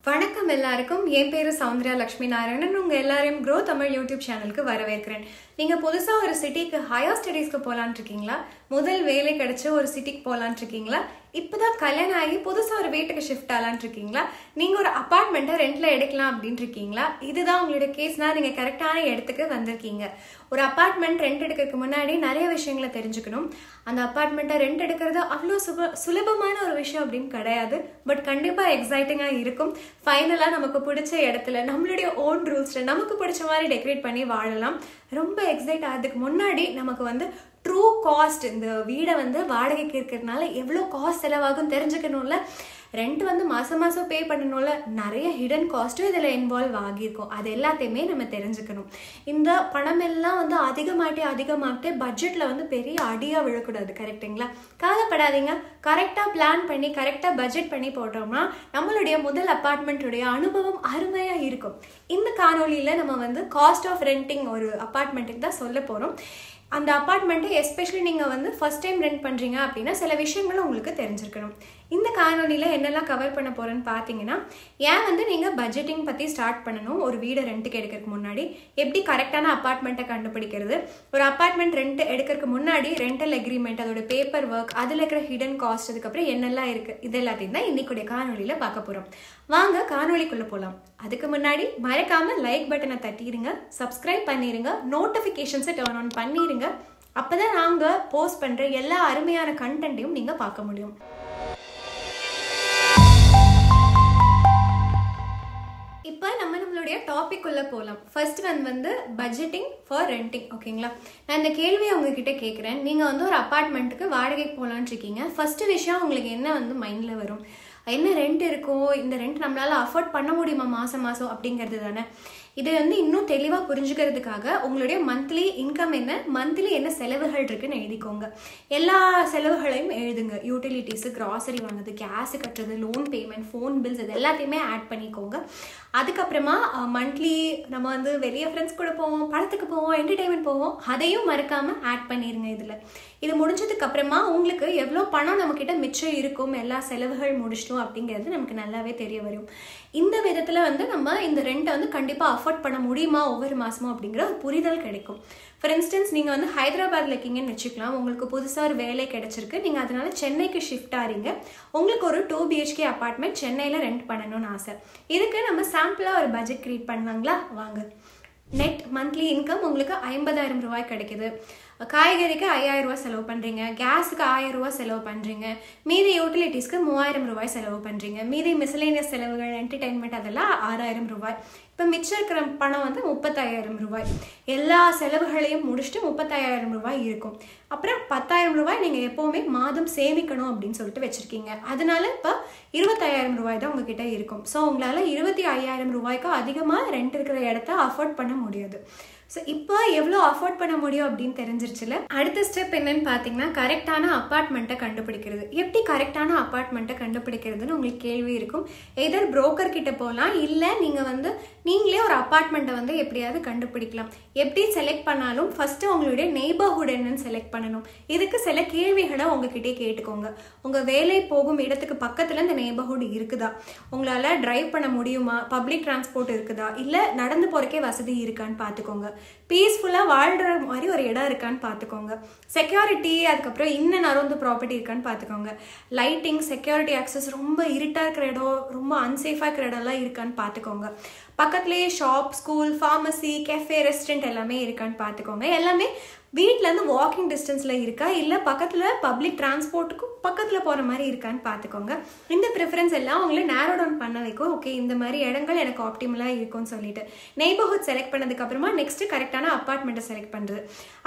வணக்கம் எல்லாருக்கும். என் பேரு சௌந்தர்யா லட்சுமி நாராயணன். உங்க எல்லாரையும் க்ரோ தமிழ் யூடியூப் சேனலுக்கு வரவேற்கிறேன். நீங்க புதுசா ஒரு சிட்டிக்கு ஹையர் ஸ்டடீஸ்க்கு போலான் இருக்கீங்களா? முதல் வேலை கிடைச்ச ஒரு சிட்டிக்கு போலான் இருக்கீங்களா? இப்பதான் கல்யாணம் ஆகி புதுசா ஒரு வீட்டுக்கு ஷிஃப்ட் ஆகலான் இருக்கீங்களா? நீங்க ஒரு அபார்ட்மெண்ட்டை ரெண்ட்ல எடுக்கலாம் அப்படின்னு இருக்கீங்களா? இதுதான் உங்களோட கேஸ்னா நீங்க கரெக்டான இடத்துக்கு வந்திருக்கீங்க. ஒரு அபார்ட்மெண்ட் ரெண்ட் எடுக்கிறதுக்கு முன்னாடி நிறைய விஷயங்களை தெரிஞ்சுக்கணும். அந்த அபார்ட்மெண்ட்டை ரெண்ட் எடுக்கிறது அவ்வளோ சுலபமான ஒரு விஷயம் அப்படின்னு கிடையாது. பட் கண்டிப்பா எக்ஸைட்டிங்கா இருக்கும். ஃபைனலா நமக்கு பிடிச்ச இடத்துல நம்மளுடைய ஓன் ரூல்ஸ்ல நமக்கு பிடிச்ச மாதிரி டெக்கரேட் பண்ணி வாழலாம். ரொம்ப எக்ஸைட் ஆகிறதுக்கு முன்னாடி நமக்கு ட்ரூ காஸ்ட், இந்த வீடை வாடகைக்கு இருக்கிறதுனால எவ்வளோ காஸ்ட் செலவாகும் தெரிஞ்சுக்கணும்ல. ரெண்ட் மாசம் மாசம் பே பண்ணணும்ல. நிறைய ஹிடன் காஸ்ட்டும் இதில் இன்வால்வ் ஆகியிருக்கும். அது எல்லாத்தையுமே நம்ம தெரிஞ்சுக்கணும். இந்த பணம் எல்லாம் அதிகமாகிட்டே பட்ஜெட்ல பெரிய அடியாக விழக்கூடாது. கரெக்டுங்களா? கவலைப்படாதீங்க. கரெக்டாக பிளான் பண்ணி கரெக்டாக பட்ஜெட் பண்ணி போட்டோம்னா நம்மளுடைய முதல் அப்பார்ட்மெண்ட்டுடைய அனுபவம் அருமையாக இருக்கும். இந்த காணொலியில் நம்ம காஸ்ட் ஆஃப் ரெண்டிங் ஒரு அப்பார்ட்மெண்ட்டுக்கு தான் சொல்ல போகிறோம். அந்த அப்பார்ட்மெண்ட்டை எஸ்பெஷலி நீங்கள் ஃபர்ஸ்ட் டைம் ரெண்ட் பண்ணுறீங்க அப்படின்னா சில விஷயங்களும் உங்களுக்கு தெரிஞ்சிருக்கணும். இந்த காணொலியில் என்னெல்லாம் கவர் பண்ண போகிறேன்னு பார்த்தீங்கன்னா, ஏன் நீங்கள் பட்ஜெட்டிங் பற்றி ஸ்டார்ட் பண்ணணும் ஒரு வீடை ரெண்ட்டுக்கு எடுக்கிறதுக்கு முன்னாடி, எப்படி கரெக்டான அப்பார்ட்மெண்ட்டை கண்டுபிடிக்கிறது, ஒரு அப்பார்ட்மெண்ட் ரெண்ட் எடுக்கிறதுக்கு முன்னாடி ரெண்டல் அக்ரிமெண்ட், அதோட பேப்பர் ஒர்க், அதில் இருக்கிற ஹிடன் காஸ்ட், அதுக்கப்புறம் என்னெல்லாம் இருக்குது, இது எல்லாத்தையும் தான் இன்னைக்குடைய காணொலியில் பார்க்க போகிறோம். வாங்க காணொலிக்குள்ளே போகலாம். அதுக்கு முன்னாடி மறக்காமல் லைக் பட்டனை தட்டிடுங்க, சப்ஸ்கிரைப் பண்ணிடுங்க, நோட்டிஃபிகேஷன்ஸை டர்ன் ஆன் பண்ணிடுங்க. அப்போ தான் நாங்கள் போஸ்ட் பண்ணுற எல்லா அருமையான கண்டென்ட்டையும் நீங்கள் பார்க்க முடியும். இப்போ நம்மளுடைய டாபிக் உள்ள போகலாம். First budgeting for renting. ஓகேங்களா? நான் இந்த கேள்வியை உங்ககிட்ட கேட்குறேன். நீங்கள் ஒரு அப்பார்ட்மெண்ட்டுக்கு வாடகைக்கு போகலான்னு இருக்கீங்க. ஃபர்ஸ்ட் விஷயம் உங்களுக்கு என்ன மைண்டில் வரும்? என்ன ரெண்ட் இருக்கோ, இந்த ரெண்ட் நம்மளால அஃபோர்ட் பண்ண முடியுமா மாதம் அப்படிங்கிறது தானே. இதை இன்னும் தெளிவாக புரிஞ்சுக்கிறதுக்காக உங்களுடைய மந்த்லி இன்கம் என்ன, மந்த்லி என்ன செலவுகள் இருக்குன்னு எழுதிக்கோங்க. எல்லா செலவுகளையும் எழுதுங்க. யூட்டிலிட்டிஸு, கிராசரி வாங்குறது, கேஸு கட்டுறது, லோன் பேமெண்ட், ஃபோன் பில்ஸ், இது எல்லாத்தையுமே ஆட் பண்ணிக்கோங்க. அதுக்கப்புறமா மந்த்லி நம்ம வெளியே ஃப்ரெண்ட்ஸ் கூட போவோம், படத்துக்கு போவோம், என்டர்டெயின்மெண்ட் போவோம், அதையும் மறக்காமல் ஆட் பண்ணிடுங்க. இது முடிஞ்சதுக்கு அப்புறமா உங்களுக்கு எவ்வளோ பணம் நம்மக்கிட்ட மிச்சம் இருக்கும் எல்லா செலவுகள் முடிச்சிட்டோம் அப்படிங்கிறது நமக்கு நல்லாவே தெரிய வரும். இந்த விதத்தில் நம்ம இந்த ரெண்ட்டை கண்டிப்பாக அஃபோர்ட் பண்ண முடியுமா ஒவ்வொரு மாதமும் அப்படிங்கிற ஒரு புரிதல் கிடைக்கும். ஃபார் இன்ஸ்டன்ஸ் நீங்கள் ஹைதராபாத்தில் இருக்கீங்கன்னு வச்சுக்கலாம். உங்களுக்கு புதுசாக ஒரு வேலை கிடைச்சிருக்கு. நீங்கள் அதனால சென்னைக்கு ஷிஃப்ட் ஆகிறீங்க. உங்களுக்கு ஒரு 2 BHK அப்பார்ட்மெண்ட் சென்னையில் ரெண்ட் பண்ணணும்னு ஆசை. இதுக்கு நம்ம சாம்பிளாக ஒரு பட்ஜெட் கிரியேட் பண்ணலாங்களா? வாங்க. நெட் மந்த்லி இன்கம் உங்களுக்கு 50,000 ரூபாய் கிடைக்குது. காய்கறிக்கு 5,000 ரூபாய் செலவு பண்ணுறீங்க, கேஸுக்கு 1000 ரூபாய் செலவு பண்ணுறீங்க, மீதி யூட்டிலிட்டிஸ்க்கு 3000 ரூபாய் செலவு பண்ணுறீங்க, மீதி மிஸ்லேனியஸ் செலவுகள், என்டர்டெயின்மெண்ட் அதெல்லாம் 6000 ரூபாய். இப்போ மிச்சம் இருக்கிற பணம் 35,000 ரூபாய். எல்லா செலவுகளையும் முடிச்சுட்டு 35,000 ரூபாய் இருக்கும். அப்புறம் 10,000 ரூபாய் நீங்கள் எப்போவுமே மாதம் சேமிக்கணும் அப்படின்னு சொல்லிட்டு வச்சுருக்கீங்க. அதனால இப்போ 25,000 ரூபாய் தான் உங்ககிட்ட இருக்கும். ஸோ உங்களால் 25,000 ரூபாய்க்கு அதிகமாக ரெண்ட் இருக்கிற இடத்த அஃபோர்ட் பண்ண முடியாது. ஸோ இப்போ எவ்வளோ அஃபோர்ட் பண்ண முடியும் அப்படின்னு தெரிஞ்சிருச்சுல. அடுத்த ஸ்டெப் என்னன்னு பார்த்தீங்கன்னா, கரெக்டான அப்பார்ட்மெண்ட்டை கண்டுபிடிக்கிறது. எப்படி கரெக்டான அப்பார்ட்மெண்ட்டை கண்டுபிடிக்கிறதுன்னு உங்களுக்கு கேள்வி இருக்கும். எதர் புரோக்கர் கிட்ட போகலாம், இல்லை நீங்கள் நீங்களே ஒரு அப்பார்ட்மெண்ட்டை எப்படியாவது கண்டுபிடிக்கலாம். எப்படி செலக்ட் பண்ணாலும் ஃபர்ஸ்ட்டு உங்களுடைய நெய்பர்ஹுட் என்னன்னு செலக்ட் பண்ணணும். இதுக்கு சில கேள்விகளை உங்ககிட்டே கேட்டுக்கோங்க. உங்கள் வேலை போகும் இடத்துக்கு பக்கத்தில் இந்த நெய்பர்ஹுட் இருக்குதா, உங்களால் டிரைவ் பண்ண முடியுமா, பப்ளிக் டிரான்ஸ்போர்ட் இருக்குதா, இல்லை நடந்து போகிறக்கே வசதி இருக்கான்னு பார்த்துக்கோங்க. பீஸ்ஃபுல்லாக வாழ்கிற மாதிரி ஒரு இடம் இருக்கான்னு பார்த்துக்கோங்க. செக்யூரிட்டி, அதுக்கப்புறம் இன்னும் நிறைய ப்ராப்பர்ட்டி இருக்கான்னு பார்த்துக்கோங்க. லைட்டிங், செக்யூரிட்டி ஆக்சஸ், ரொம்ப இருட்டாக இருக்கிற இடம், ரொம்ப அன்சேஃபாக இருக்கிற இடம்லாம் இருக்கான்னு பார்த்துக்கோங்க. பக்கத்துலேயே shop, school, pharmacy, cafe, restaurant எல்லாமே இருக்கான்னு பார்த்துக்கோங்க. எல்லாமே வீட்டிலேருந்து வாக்கிங் டிஸ்டன்ஸில் இருக்கா, இல்லை பக்கத்தில் பப்ளிக் டிரான்ஸ்போர்ட்டுக்கும் பக்கத்தில் போகிற மாதிரி இருக்கான்னு பார்த்துக்கோங்க. இந்த ப்ரிஃபரன்ஸ் எல்லாம் உங்களை நேரோ டவுன் பண்ண வைக்கும். ஓகே, இந்த மாதிரி இடங்கள் எனக்கு ஆப்டிமலாக இருக்கும்னு சொல்லிட்டு நெய்பர்ஹுட் செலக்ட் பண்ணதுக்கப்புறமா நெக்ஸ்ட்டு கரெக்டான அப்பார்ட்மெண்ட்டை செலக்ட் பண்ணுறது.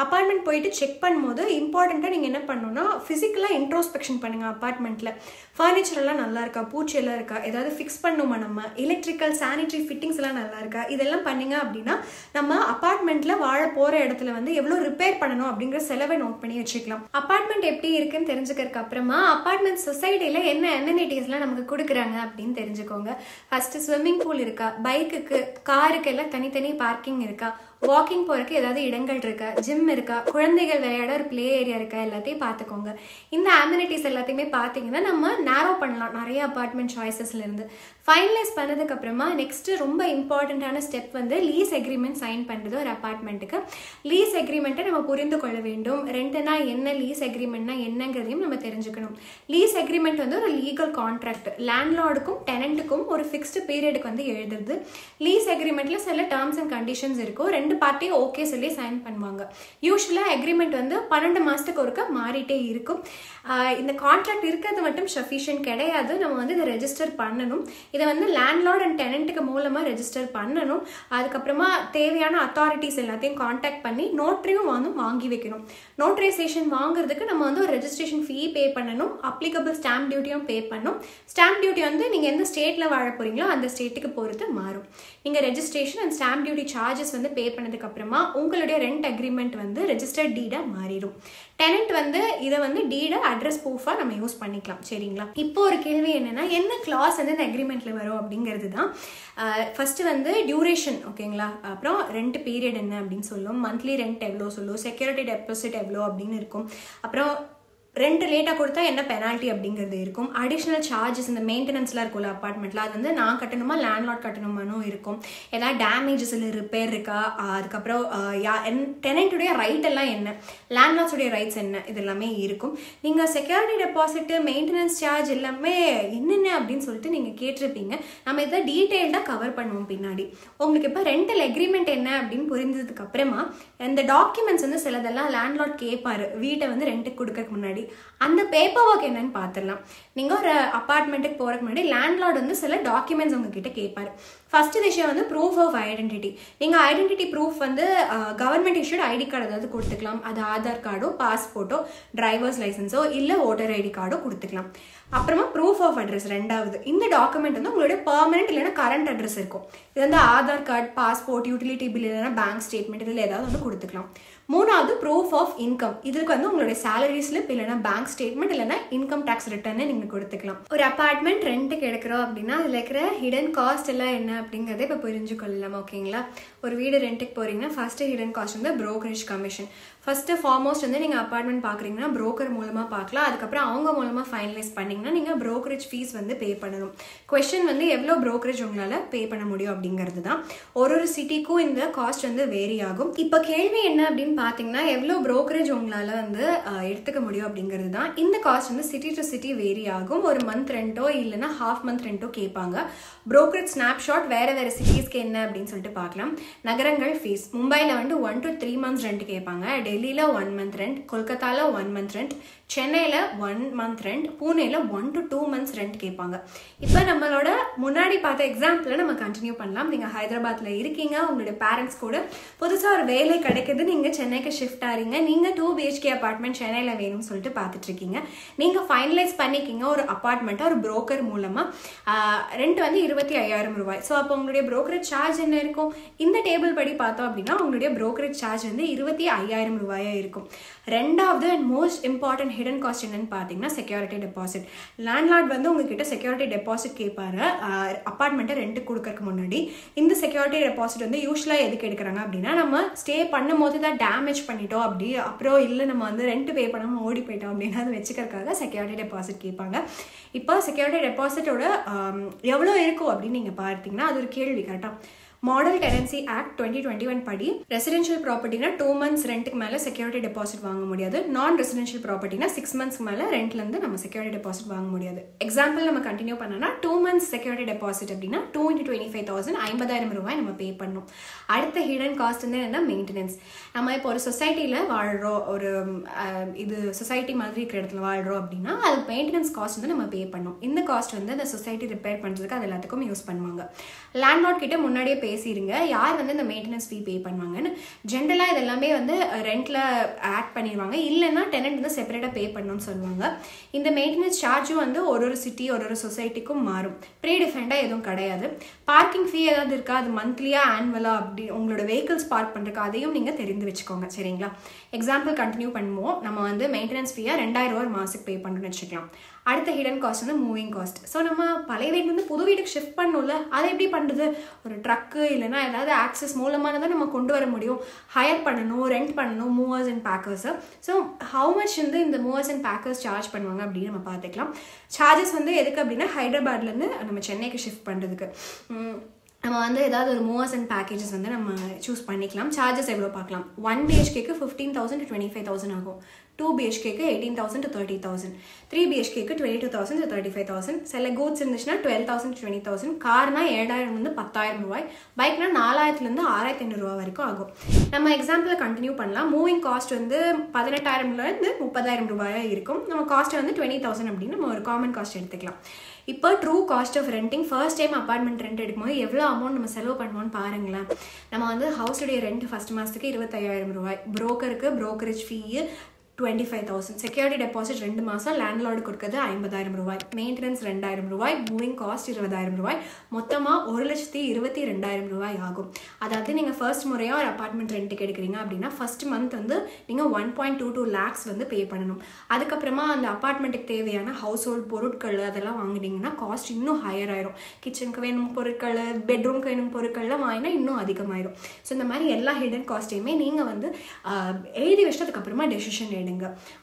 அப்பார்ட்மெண்ட் போயிட்டு செக் பண்ணும்போது இம்பார்ட்டண்ட்டாக நீங்கள் என்ன பண்ணணும்னா, ஃபிசிக்கலாக இன்ட்ரோஸ்பெக்ஷன் பண்ணுங்கள். அப்பார்ட்மெண்ட்டில் ஃபர்னிச்சர் எல்லாம் நல்லா இருக்கா, பூச்சி எல்லாம் இருக்கா, ஏதாவது ஃபிக்ஸ் பண்ணுமா, நம்ம எலக்ட்ரிக்கல் சானிட்டரி ஃபிட்டிங்ஸ் எல்லாம் நல்லா இருக்கா, இதெல்லாம் பண்ணிங்க அப்படின்னா நம்ம அப்பார்ட்மெண்ட்டில் வாழ போகிற இடத்துல எவ்வளோ ரிப்பேர் பண்ணணும் அப்படிங்கிற செலவை நோட் பண்ணி வச்சுக்கலாம். அப்பார்ட்மெண்ட் எப்படி இருக்குன்னு தெரிஞ்சுக்கிறதுக்கு அப்புறமா அப்பார்ட்மெண்ட் சொசைட்டில என்ன அமெனிட்டிஸ்லாம் நமக்கு கொடுக்குறாங்க அப்படின்னு தெரிஞ்சுக்கோங்க. ஃபர்ஸ்ட் ஸ்விம்மிங் பூல் இருக்கா, பைக்குக்கு காருக்கு எல்லாம் தனித்தனி பார்க்கிங் இருக்கா, வாக்கிங் போறதுக்கு ஏதாவது இடங்கள் இருக்கா, ஜிம் இருக்கா, குழந்தைகள் விளையாட ஒரு பிளே ஏரியா இருக்கா, எல்லாத்தையும் பார்த்துக்கோங்க. இந்த அம்யூனிட்டிஸ் எல்லாத்தையுமே பார்த்தீங்கன்னா நம்ம நேரோ பண்ணலாம் நிறைய அபார்ட்மெண்ட் சாய்ஸஸ்ல இருந்து. ஃபைனலைஸ் பண்ணதுக்கு அப்புறமா நெக்ஸ்ட் ரொம்ப இம்பார்ட்டண்ட்டான ஸ்டெப் வந்து லீஸ் அக்ரிமெண்ட் சைன் பண்ணுறது ஒரு அபார்ட்மெண்ட்டுக்கு. லீஸ் அக்ரிமெண்ட்டை நம்ம புரிந்து கொள்ள வேண்டும். ரெண்ட்னா என்ன, லீஸ் அக்ரிமெண்ட்னா என்னங்கிறதையும் நம்ம தெரிஞ்சுக்கணும். லீஸ் அக்ரிமெண்ட் வந்து ஒரு லீகல் கான்ட்ராக்ட், லேண்ட்லார்டுக்கும் டெனண்ட்டுக்கும் ஒரு ஃபிக்ஸ்டு பீரியடுக்கு வந்து எழுதுறது. லீஸ் அக்ரிமெண்ட்ல சில டேர்ம்ஸ் அண்ட் கண்டிஷன்ஸ் இருக்கும். ரெண்டு பார்ட்டியும் ஓகே சொல்லி சைன் பண்ணுவாங்க. யூஸ்வலாக அக்ரிமெண்ட் வந்து 12 மாதத்துக்கு ஒருக்க மாறிட்டே இருக்கும். இந்த கான்ட்ராக்ட் இருக்கிறது மட்டும் சஃபிஷியன்ட் கிடையாது. நம்ம வந்து இதை ரெஜிஸ்டர் பண்ணணும். இதை வந்து லேண்ட்லார்ட் அண்ட் டெனண்ட்டுக்கு மூலமாக ரெஜிஸ்டர் பண்ணணும். அதுக்கப்புறமா தேவையான அத்தாரிட்டிஸ் எல்லாத்தையும் கான்டாக்ட் பண்ணி நோட்ரியும் வாங்கி வைக்கணும். நோட்ரைசேஷன் வாங்குறதுக்கு நம்ம வந்து ஒரு ரெஜிஸ்ட்ரேஷன் ஃபீ பே பண்ணணும். அப்ளிகபிள் ஸ்டாம்ப் டியூட்டியும் பே பண்ணணும். ஸ்டாம்ப் டியூட்டி வந்து நீங்கள் எந்த ஸ்டேட்டில் வாழ போகிறீங்களோ அந்த ஸ்டேட்டுக்கு பொறுத்து மாறும். நீங்கள் registration and stamp duty charges வந்து பே பண்ணதுக்கு அப்புறமா உங்களுடைய ரெண்ட் அக்ரிமெண்ட் வந்து ரெஜிஸ்டர்ட் டீடாக மாறிடும். டெனண்ட் வந்து இதை வந்து டீடை அட்ரஸ் ப்ரூஃபாக நம்ம யூஸ் பண்ணிக்கலாம். சரிங்களா? இப்போ ஒரு கேள்வி என்னன்னா, என்ன கிளாஸ் வந்து இந்த அக்ரிமெண்ட்ல வரும் அப்படிங்கிறது தான். ஃபர்ஸ்ட் வந்து டியூரேஷன், ஓகேங்களா? அப்புறம் ரெண்ட் பீரியட் என்ன அப்படின்னு சொல்லும், மந்த்லி ரெண்ட் எவ்வளோ சொல்லும், செக்யூரிட்டி டெபாசிட் எவ்வளோ அப்படின்னு இருக்கும். அப்புறம் ரெண்ட் லேட்டாக கொடுத்தா என்ன பெனால்ட்டி அப்படிங்கிறது இருக்கும். அடிஷ்னல் சார்ஜஸ், இந்த மெயின்டெனன்ஸ்லாம் இருக்கும்ல அப்பார்ட்மெண்ட்டில், அது வந்து நான் கட்டணுமா லேண்ட்லார்ட் கட்டணுமானோ இருக்கும். ஏதாவது டேமேஜஸ் இல்லை, ரிப்பேர் இருக்கா, அதுக்கப்புறம் டெனண்ட்டுடைய ரைட் எல்லாம் என்ன, லேண்ட்லார்ட்ஸுடைய ரைட்ஸ் என்ன, இது எல்லாமே இருக்கும். நீங்கள் செக்யூரிட்டி டெபாசிட்டு, மெயின்டெனன்ஸ் சார்ஜ் எல்லாமே என்னென்ன அப்படின்னு சொல்லிட்டு நீங்கள் கேட்டிருப்பீங்க. நம்ம இதை டீட்டெயில்டாக கவர் பண்ணுவோம் பின்னாடி. உங்களுக்கு இப்போ ரெண்டல் அக்ரிமெண்ட் என்ன அப்படின்னு புரிஞ்சதுக்கு அப்புறமா இந்த டாக்குமெண்ட்ஸ் வந்து சிலதெல்லாம் லேண்ட்லார்ட் கேட்பாரு வீட்டை வந்து ரெண்ட்டுக்கு கொடுக்கறதுக்கு முன்னாடி. அந்த பேப்பர் ஒர்க் என்னன்னு பார்த்துடலாம். நீங்கள் ஒரு அப்பார்ட்மெண்ட்டுக்கு போகிறதுக்கு முன்னாடி லேண்ட்லார்ட் வந்து சில டாக்குமெண்ட்ஸ் உங்ககிட்ட கேட்பாரு. ஃபர்ஸ்ட் விஷயம் வந்து ப்ரூஃப் ஆஃப் ஐடென்டிட்டி. நீங்கள் ஐடென்டிட்டி ப்ரூஃப் வந்து கவர்மெண்ட் இஷ்யூட் ஐடி கார்டு ஏதாவது கொடுத்துக்கலாம். அது ஆதார் கார்டோ, பாஸ்போர்ட்டோ, டிரைவர்ஸ் லைசன்ஸோ இல்லை ஓட்டர் ஐடி கார்டோ கொடுத்துக்கலாம். அப்புறமா ப்ரூஃப் ஆஃப் அட்ரஸ் ரெண்டாவது. இந்த டாக்குமெண்ட் வந்து உங்களுடைய பெர்மனன்ட் இல்லைன்னா கரண்ட் அட்ரஸ் இருக்கும். இது வந்து Aadhaar card, passport, utility bill இல்லைன்னா பேங்க் ஸ்டேட்மெண்ட் இதில் ஏதாவது வந்து கொடுத்துக்கலாம். மூணாவது ப்ரூஃப் ஆஃப் இன்கம். இதுக்கு வந்து உங்களுடைய சேலரி ஸ்லிப் இல்லைன்னா பேங்க் ஸ்டேட்மெண்ட் இல்லைன்னா இன்கம் டேக்ஸ் ரிட்டர்னே நீங்கள் கொடுத்துக்கலாம். ஒரு அப்பார்ட்மெண்ட் ரெண்ட்டுக்கு எடுக்கிறோம் அப்படின்னா அதில் இருக்கிற ஹிடன் காஸ்ட் எல்லாம் என்ன அப்படிங்கிறத இப்போ புரிஞ்சுக்கொள்ளலாம். ஓகேங்களா? ஒரு வீடு ரெண்ட்டுக்கு போறீங்கன்னா ஃபர்ஸ்ட் ஹிடன் காஸ்ட் வந்து ப்ரோக்கரேஜ் கமிஷன். ஃபர்ஸ்ட் ஃபார்மோஸ்ட் வந்து நீங்கள் அப்பார்ட்மெண்ட் பார்க்குறீங்கன்னா ப்ரோக்கர் மூலமாக பார்க்கலாம். அதுக்கப்புறம் அவங்க மூலமாக ஃபைனலைஸ் பண்ணிங்கன்னா நீங்கள் ப்ரோக்கரேஜ் ஃபீஸ் வந்து பே பண்ணணும். கொஸ்டின் வந்து எவ்வளோ ப்ரோக்கரேஜ் உங்களால் பே பண்ண முடியும் அப்படிங்கிறது தான். ஒரு சிட்டிக்கும் இந்த காஸ்ட் வந்து வேரி ஆகும். இப்போ கேள்வி என்ன அப்படின்னு பார்த்தீங்கன்னா, எவ்வளோ ப்ரோக்கரேஜ் உங்களால் வந்து எடுத்துக்க முடியும் அப்படிங்கிறது தான். இந்த காஸ்ட் வந்து சிட்டி டு சிட்டி வேரி ஆகும். ஒரு மந்த் ரெண்டோ இல்லைன்னா ஹாஃப் மந்த் ரெண்டோ கேட்பாங்க. ப்ரோக்கரேஜ் ஸ்னாப்ஷாட் வேறு வேறு சிட்டிஸ்க்கு என்ன அப்படின்னு சொல்லிட்டு பார்க்கலாம். நகரங்கள் ஃபீஸ். மும்பையில் வந்து 1 to 3 months ரெண்ட் கேட்பாங்க. டெல்லியில் 1 month ரெண்ட், கொல்கத்தாவில் 1 month ரெண்ட், சென்னையில் 1 month ரெண்ட், பூனேல 1 to 2 months ரெண்ட் கேட்பாங்க. இப்போ நம்மளோட முன்னாடி பார்த்த எக்ஸாம்பிளை நம்ம கண்டினியூ பண்ணலாம். நீங்கள் ஹைதராபாத்தில் இருக்கீங்க, உங்களுடைய பேரண்ட்ஸ் கூட புதுசாக ஒரு வேலை கிடைக்குது, நீங்கள் சென்னைக்கு ஷிஃப்ட் ஆகிறீங்க. நீங்கள் 2 BHK அப்பார்ட்மெண்ட் சென்னையில் வேணும்னு சொல்லிட்டு பார்த்துட்டு இருக்கீங்க. நீங்கள் ஃபைனலைஸ் பண்ணிக்கிங்க ஒரு அப்பார்ட்மெண்ட்டை ஒரு புரோக்கர் மூலமாக. ரெண்ட் வந்து 25,000 ரூபாய். ஸோ அப்போ உங்களுடைய புரோக்கரேஜ் சார்ஜ் என்ன இருக்கும்? இந்த டேபிள் படி பார்த்தோம் அப்படின்னா உங்களுடைய புரோக்கரேஜ் சார்ஜ் வந்து 25,000 ரூபாயா இருக்கும். ரெண்டாவது and most important hidden cost என்னன்னு பார்த்தீங்கன்னா செக்யூரிட்டி டெபாசிட். லேண்ட்லார்ட் வந்து உங்ககிட்ட செக்யூரிட்டி டெபாசிட் கேட்பாரு அப்பார்ட்மெண்ட்டை ரெண்ட்டுக்கு கொடுக்கறதுக்கு முன்னாடி. இந்த செக்யூரிட்டி டெபாசிட் வந்து யூஸ்வலாக எதுக்கு எடுக்கிறாங்க அப்படின்னா, நம்ம ஸ்டே பண்ணும் போது தான் டேமேஜ் பண்ணிட்டோம் அப்படி, அப்புறம் இல்லை நம்ம வந்து ரெண்ட் பே பண்ணாமல் ஓடி போயிட்டோம் அப்படின்னா அதை வச்சுக்கிறதுக்காக செக்யூரிட்டி டெபாசிட் கேட்பாங்க. இப்போ செக்யூரிட்டி டெபாசிட்டோட எவ்வளோ இருக்கும் அப்படின்னு நீங்கள் பார்த்தீங்கன்னா அது ஒரு கேள்வி. கரெக்டாக மாடல் டெனன்சி ஆக்ட் 2021 படி ரெசிடென்ஷியல் ப்ராப்பர்ட்டினா 2 months ரெண்ட்டுக்கு மேலே செக்யூரிட்டி டெபாசிட் வாங்க முடியாது. நான் ரெசிடென்ஷியல் ப்ராப்பர்ட்டினா 6 months மேலே ரெண்ட்லேருந்து நம்ம செக்யூரிட்டி டெபாசிட் வாங்க முடியாது. எக்ஸாம்பிள் நம்ம கண்டினியூ பண்ணோம்னா 2 months செக்யூரிட்டி டெபாசிட் அப்படின்னா 2 into 25,000 50,000 ரூபாய் நம்ம பே பண்ணணும். அடுத்த ஹிடன் காஸ்ட் வந்து என்னன்னா மெயின்டெனன்ஸ். நம்ம இப்போ ஒரு சொசைட்டியில் வாழ்கிறோம், ஒரு இது சொசைட்டி மாதிரி இருக்கிற இடத்துல வாழ்கிறோம் அப்படின்னா அது மெயின்டெனன்ஸ் காஸ்ட் வந்து நம்ம பே பண்ணணும். இந்த காஸ்ட் வந்து அந்த சொசைட்டி ரிப்பேர் பண்ணுறதுக்கு அது எல்லாத்துக்கும் யூஸ் பண்ணுவாங்க. லேண்ட்லார்ட் கிட்ட முன்னாடியே பேசிடுங்க யார் வந்து இந்த மெயின்டெனன்ஸ் ஃபீ பே பண்ணுவாங்கன்னு. ஜென்ரலாக இது எல்லாமே வந்து ரெண்ட்டில் ஆட் பண்ணிடுவாங்க, இல்லைன்னா டெனண்ட் வந்து செப்பரேட்டாக பே பண்ணணும்னு சொல்லுவாங்க. இந்த மெயின்டெனன்ஸ் சார்ஜும் வந்து ஒரு சிட்டி ஒரு சொசைட்டிக்கும் மாறும். ப்ரீ டிஃபைண்டாக எதுவும் கிடையாது. பார்க்கிங் ஃபீ ஏதாவது இருக்கா, அது மந்த்லியா ஆனுவலா அப்படி உங்களோட வெஹிக்கிள்ஸ் பார்க் பண்ணுறதுக்கு அதையும் நீங்கள் தெரிந்து வச்சுக்கோங்க. சரிங்களா? எக்ஸாம்பிள் கண்டினியூ பண்ணுவோம். நம்ம வந்து மெயின்டெனன்ஸ் ஃபீயாக 2,000 ரூபா மாதத்துக்கு பே பண்ணுறோன்னு வச்சுக்கலாம். அடுத்த ஹிடன் காஸ்ட் வந்து மூவிங் காஸ்ட். ஸோ நம்ம பழைய வீட்டிலேருந்து புது வீட்டுக்கு ஷிஃப்ட் பண்ணணும்ல, அதை எப்படி பண்ணுறது? ஒரு ட்ரக்கு இல்லைனா ஏதாவது ஆக்சஸ் மூலமாக தான் நம்ம கொண்டு வர முடியும். ஹையர் பண்ணணும், ரெண்ட் பண்ணணும், மூவர்ஸ் அண்ட் பேக்கர்ஸை. ஸோ ஹவு மச் வந்து இந்த மூவர்ஸ் அண்ட் பேக்கர்ஸ் சார்ஜ் பண்ணுவாங்க அப்படின்னு நம்ம பார்த்துக்கலாம். சார்ஜஸ் வந்து எதுக்கு அப்படின்னா ஹைதராபாத்லேருந்து நம்ம சென்னைக்கு ஷிஃப்ட் பண்ணுறதுக்கு நம்ம வந்து ஏதாவது ஒரு மூவர்ஸ் அண்ட் பேக்கேஜஸ் வந்து நம்ம சூஸ் பண்ணிக்கலாம். சார்ஜஸ் எவ்வளோ பார்க்கலாம். 1 BHKக்கு 15,000 to 25,000 ஆகும். 2 BHKக்கு 18,000 to 30,000. 3 BHKக்கு 22,000 to 35,000. சில கூட்ஸ் இருந்துச்சுன்னா 12,000 to 20,000. கார்னா 7,000 வந்து 10,000 ரூபாய். பைக்னா 4,000லேருந்து 6,500 ரூபா வரைக்கும் ஆகும். நம்ம எக்ஸாம்பிள் கண்டினியூ பண்ணலாம். மூவிங் காஸ்ட் வந்து 18,000லேருந்து 30,000 ரூபாயாக இருக்கும். நம்ம காஸ்ட் வந்து 20,000 அப்படின்னு நம்ம ஒரு காமன் காஸ்ட் எடுத்துக்கலாம். இப்போ true cost of renting, first time apartment rent எடுக்கும்போது எவ்வளோ அமௌண்ட் நம்ம செலவு பண்ணுவோம்னு பாருங்களேன். நம்ம வந்து ஹவுஸுடைய ரெண்ட் ஃபர்ஸ்ட் மாதத்துக்கு 25,000 ரூபாய், ப்ரோக்கருக்கு ப்ரோக்கரேஜ் ஃபீ 25,000, செக்யூரிட்டி டெபாசிட் 2 மாதம், லேண்ட்லார்டு கொடுக்குறது 50,000 ரூபாய், மெயின்டெனன்ஸ் 2,000 ரூபாய், மூவிங் காஸ்ட் 20,000 ரூபாய், மொத்தமாக 1,22,000 ரூபாய் ஆகும். அதாவது நீங்கள் ஃபர்ஸ்ட் முறையாக ஒரு அப்பார்ட்மெண்ட் ரெண்ட்டுக்கு எடுக்கிறீங்க அப்படின்னா ஃபர்ஸ்ட் மந்த் வந்து நீங்கள் 1.22 lakhs வந்து பே பண்ணணும். அதுக்கப்புறமா அந்த அப்பார்ட்மெண்ட்டுக்கு தேவையான ஹவுஸ் ஹோல்ட் பொருட்கள் அதெல்லாம் வாங்கினீங்கன்னா காஸ்ட் இன்னும் ஹையர் ஆயிரும். கிச்சனுக்கு வேணும் பொருட்கள், பெட்ரூம்க்கு வேணும் பொருட்கள்லாம் வாங்கினா இன்னும் அதிகமாயிரும். ஸோ இந்த மாதிரி எல்லா ஹிடன் காஸ்ட்டையுமே நீங்கள் வந்து எழுதி வச்சதுக்கப்புறமா டெசிஷன் எடுங்க.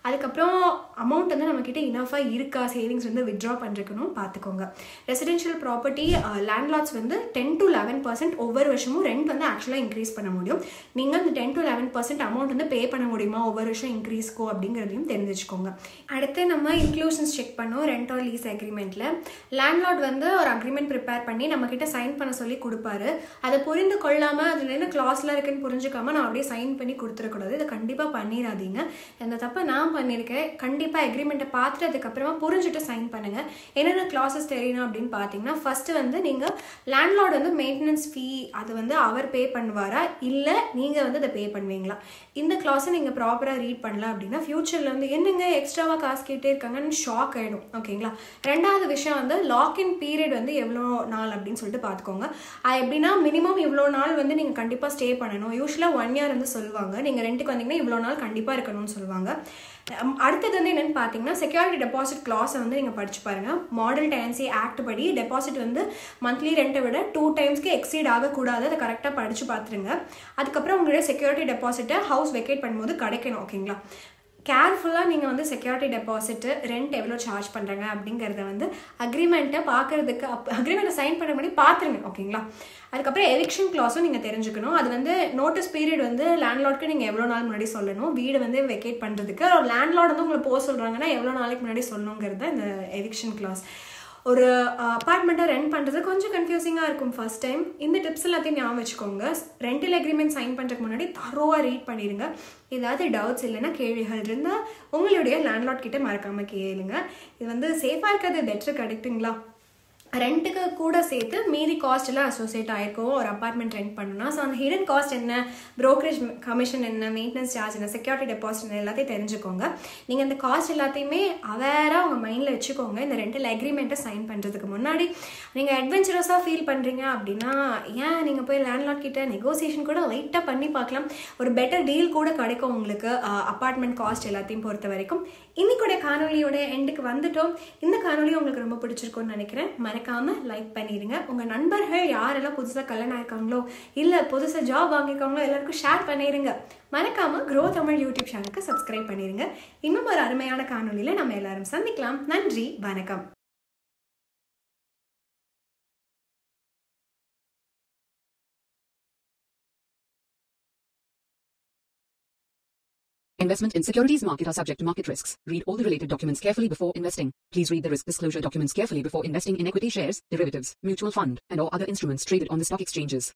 அதுக்கப்புறம் அமௌண்ட் வந்து நம்மக்கிட்ட இனஃபாக இருக்கா, சேவிங்ஸ் வந்து வித்ட்ரா பண்ணிருக்கணும் பார்த்துக்கோங்க. ரெசிடென்ஷியல் ப்ராப்பர்ட்டி லேண்ட்லார்ட்ஸ் வந்து 10 to 11% ஒவ்வொரு வருஷமும் ரெண்ட் வந்து ஆக்சுவலாக இன்க்ரீஸ் பண்ண முடியும். நீங்கள் அந்த 10 to 11% அமௌண்ட் வந்து பே பண்ண முடியுமா ஒவ்வொரு வருஷம் இன்க்ரீஸ்க்கோ அப்படிங்கிறதையும் தெரிஞ்சு வச்சுக்கோங்க. அடுத்து நம்ம இன்க்ளூஷன்ஸ் செக் பண்ணோம். ரெண்ட் ஆர் லீஸ் அக்ரிமெண்ட்டில் லேண்ட்லார்ட் வந்து ஒரு அக்ரிமெண்ட் ப்ரிப்பேர் பண்ணி நம்மக்கிட்ட சைன் பண்ண சொல்லி கொடுப்பாரு. அதை புரிந்து கொள்ளாமல் அதில் என்ன கிளாஸ்லாம் இருக்குன்னு புரிஞ்சுக்காம நான் அப்படியே சைன் பண்ணி கொடுத்துடக்கூடாது. இதை கண்டிப்பாக பண்ணிடாதீங்க. அந்த தப்பை நான் பண்ணியிருக்கேன். கண்டிப்பாக அக்ரிமெண்ட்டை பார்த்துட்டு அதுக்கப்புறமா புரிஞ்சுட்டு சைன் பண்ணுங்கள். என்னென்ன கிளாஸஸ் தெரியணும் அப்படின்னு பார்த்தீங்கன்னா, ஃபர்ஸ்ட் வந்து நீங்கள் லேண்ட்லார்டு வந்து மெயின்டெனன்ஸ் ஃபீ அது வந்து அவர் பே பண்ணுவாரா இல்லை நீங்கள் வந்து அதை பே பண்ணுவீங்களா, இந்த கிளாஸை நீங்கள் ப்ராப்பராக ரீட் பண்ணல அப்படின்னா ஃபியூச்சரில் வந்து என்னங்க எக்ஸ்ட்ராவாக காசு கேட்டே இருக்காங்கன்னு ஷாக் ஆகிடும். ஓகேங்களா. ரெண்டாவது விஷயம் வந்து லாக்இன் பீரியட் வந்து எவ்வளோ நாள் அப்படின்னு சொல்லிட்டு பார்த்துக்கோங்க. அது எப்படின்னா மினிமம் இவ்வளோ நாள் வந்து நீங்கள் கண்டிப்பாக ஸ்டே பண்ணணும். யூஸ்வலாக 1 year வந்து சொல்லுவாங்க. நீங்கள் ரெண்ட்டுக்கு வந்தீங்கன்னா இவ்வளோ நாள் கண்டிப்பாக இருக்கணும்னு சொல்லுவாங்க. அடுத்தது வந்து என்னென்னு பார்த்தீங்கன்னா செக்யூரிட்டி டெபாசிட் கிளாஸை வந்து நீங்கள் படிச்சு பாருங்கள். மாடல் டெனன்சி ஆக்ட் படி டெபாசிட் வந்து மந்த்லி ரெண்ட்டை விட 2 timesக்கு எக்ஸீட் ஆகக்கூடாது. அதை கரெக்டாக படித்து பார்த்துருங்க. அதுக்கப்புறம் உங்களுடைய செக்யூரிட்டி டெபாசிட்டை ஹவுஸ் வெக்கேட் பண்ணும்போது கிடைக்கணும். ஓகேங்களா. கேர்ஃபுல்லாக நீங்கள் வந்து செக்யூரிட்டி டெபாசிட்டு ரெண்ட் எவ்வளோ சார்ஜ் பண்ணுறாங்க அப்படிங்கிறத வந்து அக்ரிமெண்ட்டை பார்க்குறதுக்கு அக்ரிமெண்ட்டை சைன் பண்ண முன்னாடி பார்த்துருங்க. ஓகேங்களா. அதுக்கப்புறம் எவிக்ஷன் கிளாஸும் நீங்கள் தெரிஞ்சுக்கணும். அது வந்து நோட்டீஸ் பீரியட் வந்து லேண்ட்லார்டுக்கு நீங்கள் எவ்வளோ நாள் முன்னாடி சொல்லணும். வீடு வந்து வெக்கேட் பண்ணுறதுக்கு லேண்ட்லார்டு வந்து உங்களை போக சொல்கிறாங்கன்னா எவ்வளோ நாளைக்கு முன்னாடி சொல்லணுங்கிறது இந்த எவிக்ஷன் கிளாஸ். ஒரு அப்பார்ட்மெண்ட்டை ரெண்ட் பண்ணுறது கொஞ்சம் கன்ஃபியூசிங்காக இருக்கும் ஃபர்ஸ்ட் டைம். இந்த டிப்ஸ் எல்லாத்தையும் ஞாபகம் வச்சுக்கோங்க. ரெண்டல் அக்ரிமெண்ட் சைன் பண்ணுறதுக்கு முன்னாடி தரோவாக ரீட் பண்ணிடுங்க. ஏதாவது டவுட்ஸ் இல்லைன்னா கேள்விகள் இருந்தால் உங்களுடைய லேண்ட்லார்ட் கிட்ட மறக்காமல் கேளுங்க. இது வந்து சேஃபாக இருக்கிறது பெட்டர் கிடைக்குங்களா. ரெண்ட்டுக்கு கூட சேர்த்து மீதி காஸ்ட் எல்லாம் அசோசியேட் ஆகிருக்கும் ஒரு அப்பார்ட்மெண்ட் ரெண்ட் பண்ணணும்னா. ஸோ அந்த ஹிடன் காஸ்ட் என்ன, ப்ரோக்கரேஜ் கமிஷன் என்ன, மெயின்டெனன்ஸ் சார்ஜ் என்ன, செக்யூரிட்டி டெபாசிட் என்ன எல்லாத்தையும் தெரிஞ்சுக்கோங்க. நீங்கள் இந்த காஸ்ட் எல்லாத்தையுமே அவேராக உங்கள் மைண்டில் வச்சுக்கோங்க. இந்த ரெண்டல் அக்ரிமெண்ட்டை சைன் பண்ணுறதுக்கு முன்னாடி நீங்கள் அட்வென்ச்சரஸாக ஃபீல் பண்ணுறீங்க அப்படின்னா ஏன் நீங்கள் போய் லேண்ட்லார்ட் கிட்ட நெகோசியேஷன் கூட லைட்டாக பண்ணி பார்க்கலாம். ஒரு பெட்டர் டீல் கூட கிடைக்கும் உங்களுக்கு அப்பார்ட்மெண்ட் காஸ்ட் எல்லாத்தையும் பொறுத்த வரைக்கும். இன்னைக்குடைய காணொலியோட எண்டுக்கு வந்துட்டோம். இந்த காணொலி உங்களுக்கு ரொம்ப பிடிச்சிருக்கும்னு நினைக்கிறேன். மறக்காம லைக் பண்ணிடுங்க. உங்க நண்பர்கள் யாரெல்லாம் புதுசாக கல்யாணம் ஆயிருக்காங்களோ இல்லை புதுசாக ஜாப் வாங்கியிருக்காங்களோ எல்லாருக்கும் ஷேர் பண்ணிடுங்க. மறக்காம க்ரோ தமிழ் யூடியூப் சேனலுக்கு சப்ஸ்கிரைப் பண்ணிடுங்க. இன்னும் ஒரு அருமையான காணொலியில நம்ம எல்லாரும் சந்திக்கலாம். நன்றி, வணக்கம். Investment in securities market are subject to market risks. Read all the related documents carefully before investing. Please read the risk disclosure documents carefully before investing in equity shares, derivatives, mutual fund, and or other instruments traded on the stock exchanges.